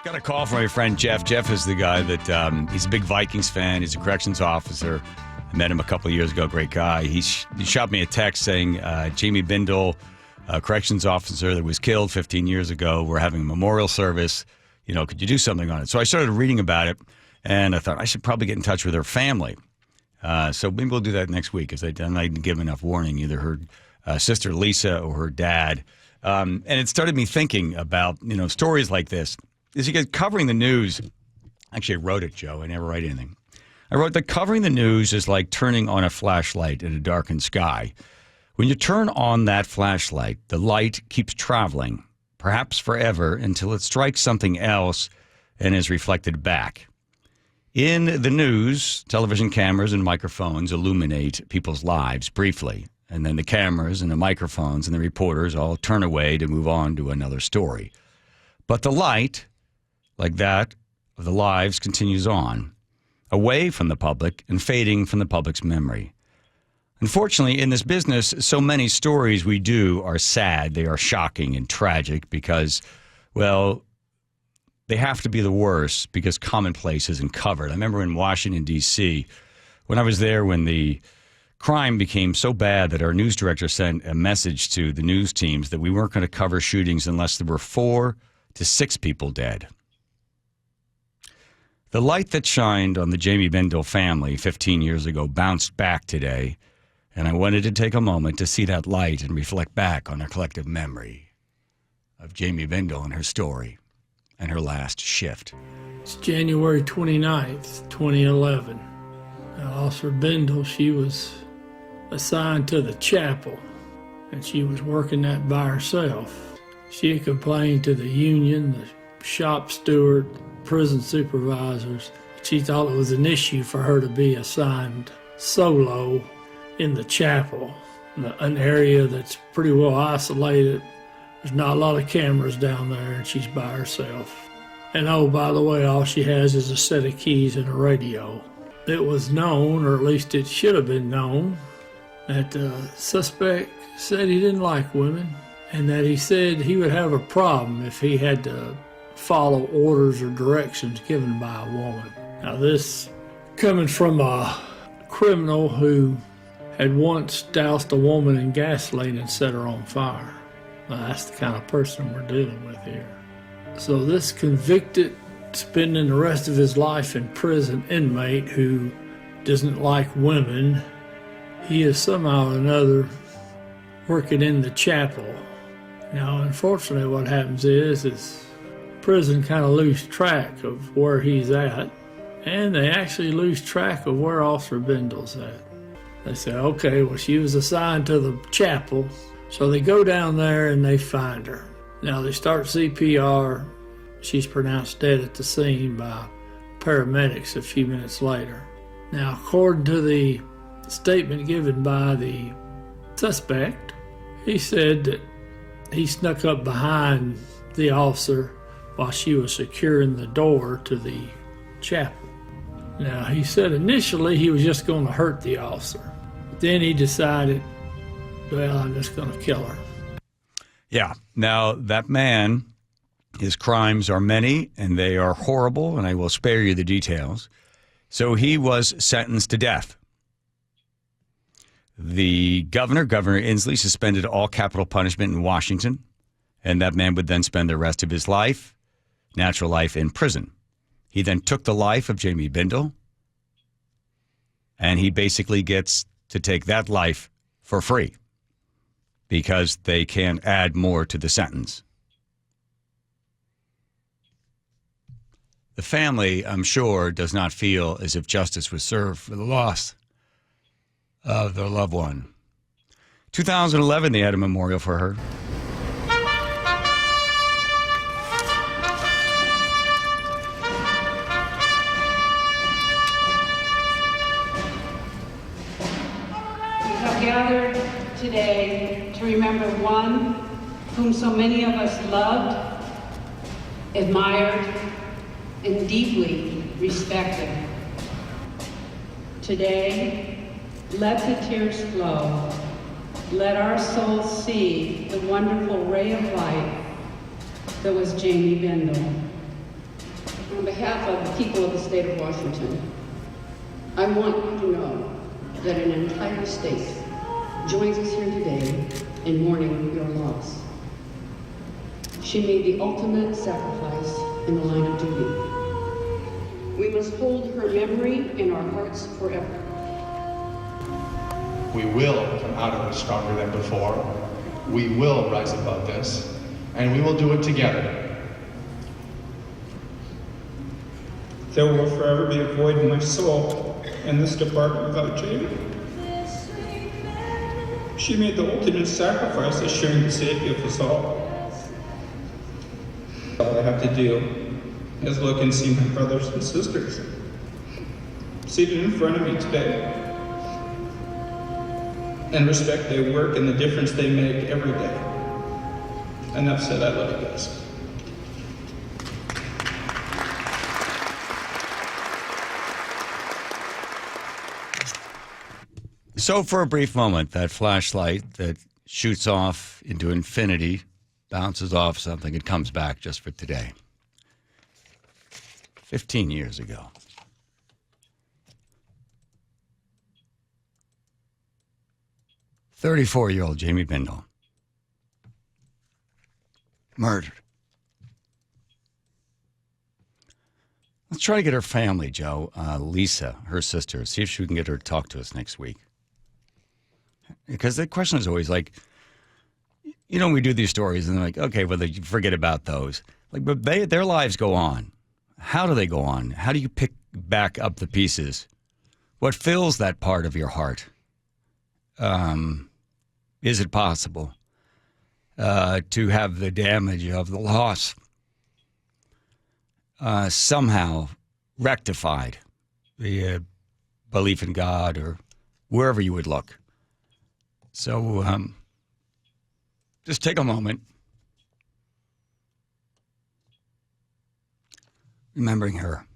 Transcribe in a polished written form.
Got a call from my friend Jeff. Jeff is the guy that he's a big Vikings fan. He's a corrections officer. I met him a couple of years ago. Great guy. He shot me a text saying, Jamie Bendle, a corrections officer that was killed 15 years ago. We're having a memorial service. You know, could you do something on it? So I started reading about it, and I thought I should probably get in touch with her family. So maybe we'll do that next week, because I didn't give enough warning, either her sister Lisa or her dad. And it started me thinking about, you know, stories like this. Is because covering the news, actually I wrote it, Joe, I never write anything. I wrote that covering the news is like turning on a flashlight in a darkened sky. When you turn on that flashlight, the light keeps traveling, perhaps forever, until it strikes something else and is reflected back. In the news, television cameras and microphones illuminate people's lives briefly, and then the cameras and the microphones and the reporters all turn away to move on to another story. But the light, like that of the lives, continues on, away from the public and fading from the public's memory. Unfortunately, in this business, so many stories we do are sad. They are shocking and tragic because, well, they have to be the worst because commonplace isn't covered. I remember in Washington, D.C., when I was there when the crime became so bad that our news director sent a message to the news teams that we weren't going to cover shootings unless there were 4 to 6 people dead. The light that shined on the Jamie Bendle family 15 years ago bounced back today, and I wanted to take a moment to see that light and reflect back on our collective memory of Jamie Bendle and her story and her last shift. It's January 29th, 2011. Now, Officer Biendl, she was assigned to the chapel, and she was working that by herself. She had complained to the union, the shop steward, prison supervisors. She thought it was an issue for her to be assigned solo in the chapel, an area that's pretty well isolated. There's not a lot of cameras down there, and she's by herself. And oh, by the way, all she has is a set of keys and a radio. It was known, or at least it should have been known, that the suspect said he didn't like women, and that he said he would have a problem if he had to follow orders or directions given by a woman. Now, this coming from a criminal who had once doused a woman in gasoline and set her on fire. Now, that's the kind of person we're dealing with here. So this convicted, spending the rest of his life in prison inmate who doesn't like women, he is somehow or another working in the chapel. Now, unfortunately, what happens is prison kind of lose track of where he's at, and they actually lose track of where Officer Biendl's at. They say, okay, well, she was assigned to the chapel, so they go down there and they find her. Now, they start CPR. She's pronounced dead at the scene by paramedics a few minutes later. Now, according to the statement given by the suspect, he said that he snuck up behind the officer while she was securing the door to the chapel. Now, he said initially he was just going to hurt the officer. Then he decided, well, I'm just going to kill her. Yeah. Now, that man, his crimes are many, and they are horrible, and I will spare you the details. So he was sentenced to death. The Governor Inslee, suspended all capital punishment in Washington, and that man would then spend the rest of his life, natural life, in prison. He then took the life of Jamie Bendle, and he basically gets to take that life for free because they can't add more to the sentence. The family, I'm sure, does not feel as if justice was served for the loss of their loved one. 2011, they had a memorial for her. Gathered today to remember one whom so many of us loved, admired, and deeply respected. Today, let the tears flow. Let our souls see the wonderful ray of light that was Jamie Bendle. behalf of the people of the state of Washington, I want you to know that an entire state joins us here today in mourning your loss. She made the ultimate sacrifice in the line of duty. We must hold her memory in our hearts forever. We will come out of it stronger than before. We will rise above this, and we will do it together. There will forever be a void in my soul in this department without Jayme. She made the ultimate sacrifice assuring the safety of us all. All I have to do is look and see my brothers and sisters seated in front of me today and respect their work and the difference they make every day. Enough said, I love you guys. So for a brief moment, that flashlight that shoots off into infinity, bounces off something, and comes back just for today. 15 years ago. "34-year-old Jamie Bendle. Murdered. Let's try to get her family, Joe. Lisa, her sister, see if she can get her to talk to us next week. Because the question is always like, you know, we do these stories and they're like, okay, well, you forget about those. Like, but their lives go on. How do they go on? How do you pick back up the pieces? What fills that part of your heart? Is it possible to have the damage of the loss somehow rectified? The belief in God or wherever you would look. So just take a moment, remembering her.